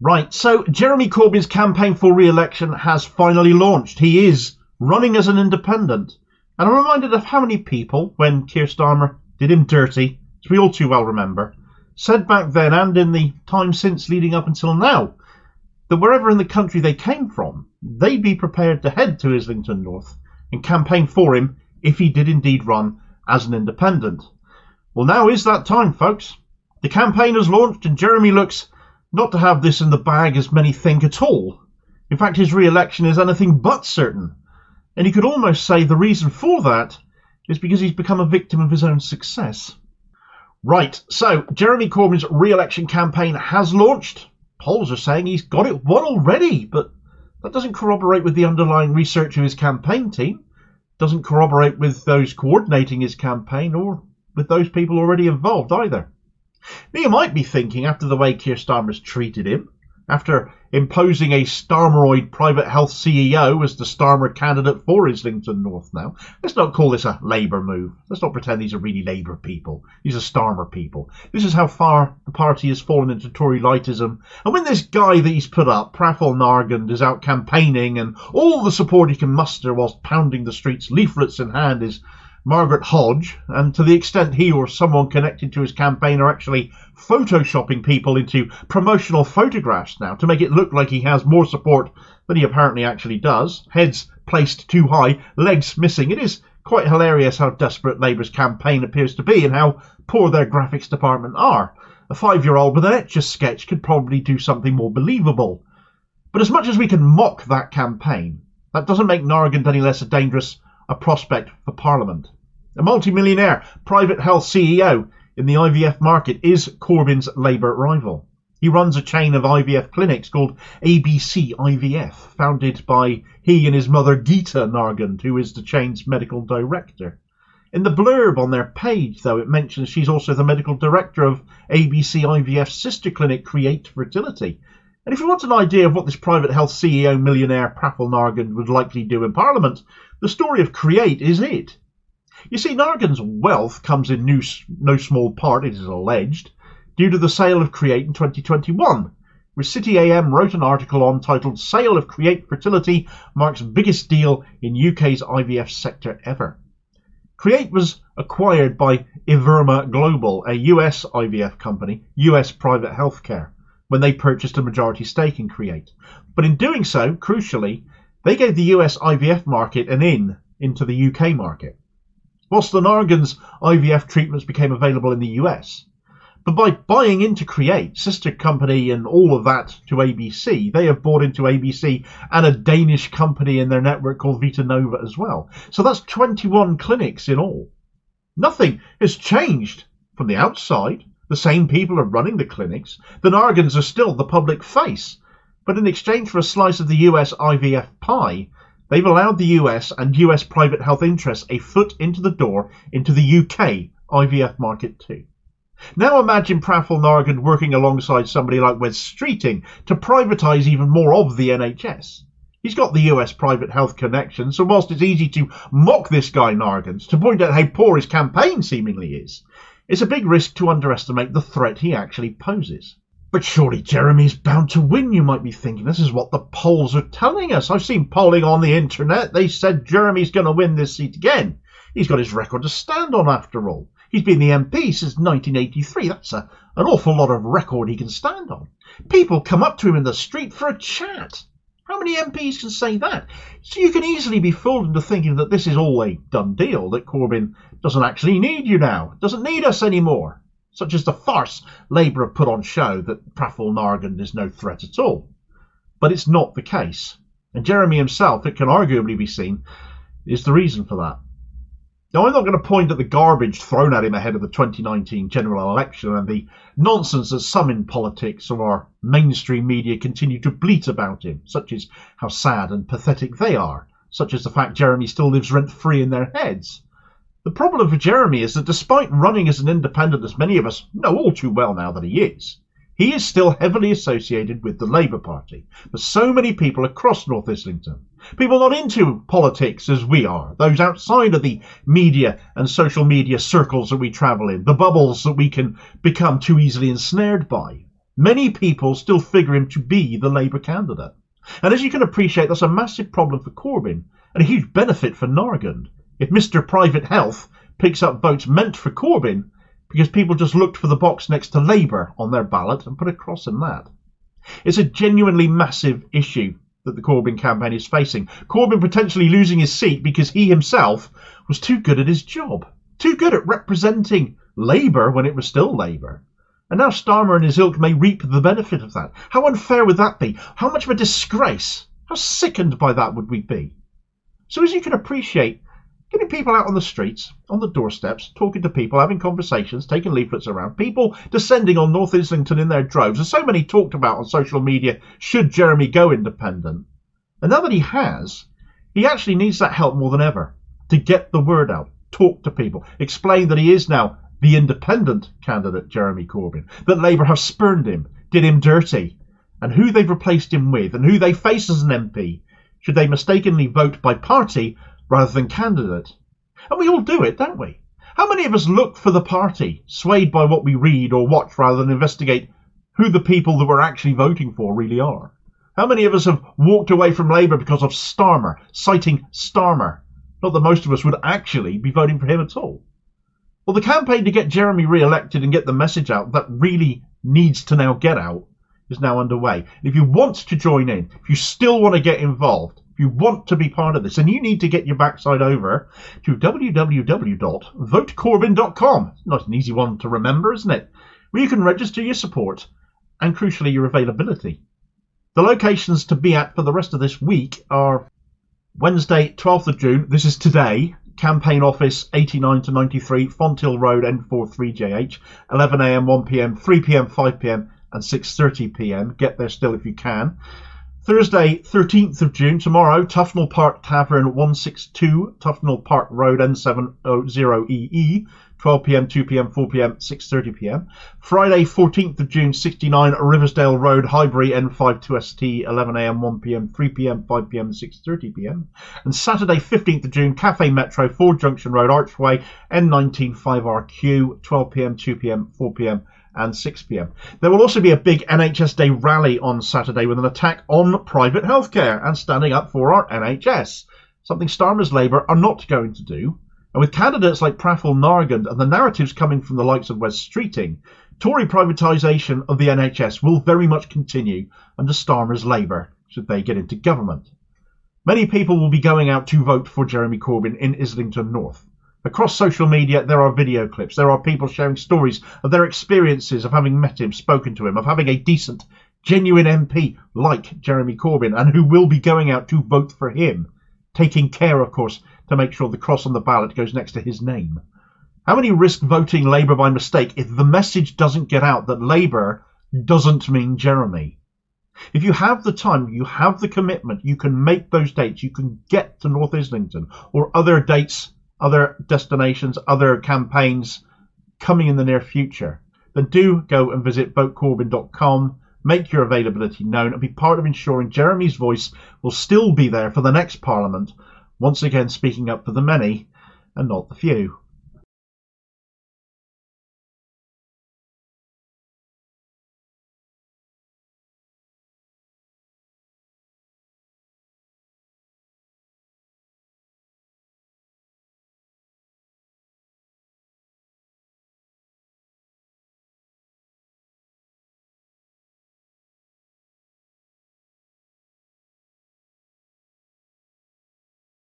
Right, so Jeremy Corbyn's campaign for re-election has finally launched. He is running as an independent. And I'm reminded of how many people, when Keir Starmer did him dirty, as we all too well remember, said back then and in the time since leading up until now, that wherever in the country they came from, they'd be prepared to head to Islington North and campaign for him if he did indeed run as an independent. Well, now is that time, folks. The campaign has launched and Jeremy looks not to have this in the bag as many think at all. In fact, his re-election is anything but certain. And you could almost say the reason for that is because he's become a victim of his own success. Right, so Jeremy Corbyn's re-election campaign has launched. Polls are saying he's got it won already, but that doesn't corroborate with the underlying research of his campaign team. Doesn't corroborate with those coordinating his campaign or with those people already involved either. Now you might be thinking, after the way Keir Starmer's treated him, after imposing a Starmeroid private health CEO as the Starmer candidate for Islington North now, let's not call this a Labour move. Let's not pretend these are really Labour people. These are Starmer people. This is how far the party has fallen into Tory lightism. And when this guy that he's put up, Praful Nargand, is out campaigning and all the support he can muster whilst pounding the streets, leaflets in hand, is Margaret Hodge, and to the extent he or someone connected to his campaign are actually photoshopping people into promotional photographs now to make it look like he has more support than he apparently actually does, heads placed too high, legs missing. It is quite hilarious how desperate Labour's campaign appears to be and how poor their graphics department are. A 5-year-old with an Etch-a-Sketch could probably do something more believable. But as much as we can mock that campaign, that doesn't make Nargand any less a prospect for Parliament. A multi-millionaire private health CEO in the IVF market is Corbyn's Labour rival. He runs a chain of IVF clinics called ABC IVF, founded by he and his mother Geeta Nargand, who is the chain's medical director. In the blurb on their page, though, it mentions she's also the medical director of ABC IVF's sister clinic, Create Fertility. And if you want an idea of what this private health CEO millionaire Praful Nargand would likely do in Parliament, the story of Create is it. You see, Nargand's wealth comes in no small part, it is alleged, due to the sale of Create in 2021, which City AM wrote an article on titled Sale of Create Fertility Marks Biggest Deal in UK's IVF Sector Ever. Create was acquired by Everma Global, a US IVF company, US private healthcare, when they purchased a majority stake in Create. But in doing so, crucially, they gave the US IVF market an into the UK market, whilst the Nargand's IVF treatments became available in the US. But by buying into Create, sister company and all of that to ABC, they have bought into ABC and a Danish company in their network called Vita Nova as well. So that's 21 clinics in all. Nothing has changed from the outside. The same people are running the clinics. The Nargands are still the public face. But in exchange for a slice of the US IVF pie, they've allowed the US and US private health interests a foot into the door into the UK IVF market too. Now imagine Praful Nargand working alongside somebody like Wes Streeting to privatise even more of the NHS. He's got the US private health connection, so whilst it's easy to mock this guy Nargand, to point out how poor his campaign seemingly is, it's a big risk to underestimate the threat he actually poses. But surely Jeremy's bound to win, you might be thinking. This is what the polls are telling us. I've seen polling on the internet. They said Jeremy's going to win this seat again. He's got his record to stand on after all. He's been the MP since 1983. That's an awful lot of record he can stand on. People come up to him in the street for a chat. How many MPs can say that? So you can easily be fooled into thinking that this is all a done deal, that Corbyn doesn't actually need you now, doesn't need us anymore, such as the farce Labour have put on show that Praful Nargand is no threat at all. But it's not the case, and Jeremy himself, it can arguably be seen, is the reason for that. Now, I'm not going to point at the garbage thrown at him ahead of the 2019 general election and the nonsense that some in politics or our mainstream media continue to bleat about him, such as how sad and pathetic they are, such as the fact Jeremy still lives rent-free in their heads. The problem for Jeremy is that despite running as an independent, as many of us know all too well now that he is still heavily associated with the Labour Party. For so many people across North Islington, people not into politics as we are, those outside of the media and social media circles that we travel in, the bubbles that we can become too easily ensnared by. Many people still figure him to be the Labour candidate. And as you can appreciate, that's a massive problem for Corbyn and a huge benefit for Nargand if Mr. Private Health picks up votes meant for Corbyn because people just looked for the box next to Labour on their ballot and put a cross in that. It's a genuinely massive issue that the Corbyn campaign is facing. Corbyn potentially losing his seat because he himself was too good at his job, too good at representing Labour when it was still Labour. And now Starmer and his ilk may reap the benefit of that. How unfair would that be? How much of a disgrace? How sickened by that would we be? So as you can appreciate, getting people out on the streets, on the doorsteps, talking to people, having conversations, taking leaflets around, people descending on North Islington in their droves, as so many talked about on social media, should Jeremy go independent. And now that he has, he actually needs that help more than ever to get the word out, talk to people, explain that he is now the independent candidate, Jeremy Corbyn, that Labour have spurned him, did him dirty, and who they've replaced him with, and who they face as an MP, should they mistakenly vote by party rather than candidate. And we all do it, don't we? How many of us look for the party, swayed by what we read or watch, rather than investigate who the people that we're actually voting for really are? How many of us have walked away from Labour because of Starmer, citing Starmer? Not that most of us would actually be voting for him at all. Well, the campaign to get Jeremy re-elected and get the message out that really needs to now get out is now underway. If you want to join in, if you still want to get involved, if you want to be part of this, then you need to get your backside over to www.votecorbyn.com. It's not an easy one to remember, isn't it? Where you can register your support and, crucially, your availability. The locations to be at for the rest of this week are Wednesday, 12th of June. This is today. Campaign Office 89 to 93, Fonthill Road, N43JH, 11 a.m, 1 p.m, 3 p.m, 5 p.m, and 6:30 p.m. Get there still if you can. Thursday, 13th of June, tomorrow, Tufnell Park Tavern, 162, Tufnell Park Road, N700EE, 12 p.m, 2 p.m, 4 p.m, 6:30 p.m. Friday, 14th of June, 69, Riversdale Road, Highbury, N52ST, 11 a.m, 1 p.m, 3 p.m, 5 p.m, 6:30 p.m. And Saturday, 15th of June, Cafe Metro, Ford Junction Road, Archway, N19 5RQ, 12 p.m, 2 p.m, 4 p.m, and 6 p.m. There will also be a big NHS Day rally on Saturday with an attack on private healthcare and standing up for our NHS, something Starmer's Labour are not going to do. And with candidates like Praffel Nargand and the narratives coming from the likes of Wes Streeting, Tory privatisation of the NHS will very much continue under Starmer's Labour should they get into government. Many people will be going out to vote for Jeremy Corbyn in Islington North. Across social media, there are video clips. There are people sharing stories of their experiences of having met him, spoken to him, of having a decent, genuine MP like Jeremy Corbyn, and who will be going out to vote for him, taking care, of course, to make sure the cross on the ballot goes next to his name. How many risk voting Labour by mistake if the message doesn't get out that Labour doesn't mean Jeremy? If you have the time, you have the commitment, you can make those dates, you can get to North Islington or other dates, other destinations, other campaigns coming in the near future, then do go and visit votecorbyn.com, make your availability known and be part of ensuring Jeremy's voice will still be there for the next Parliament, once again speaking up for the many and not the few.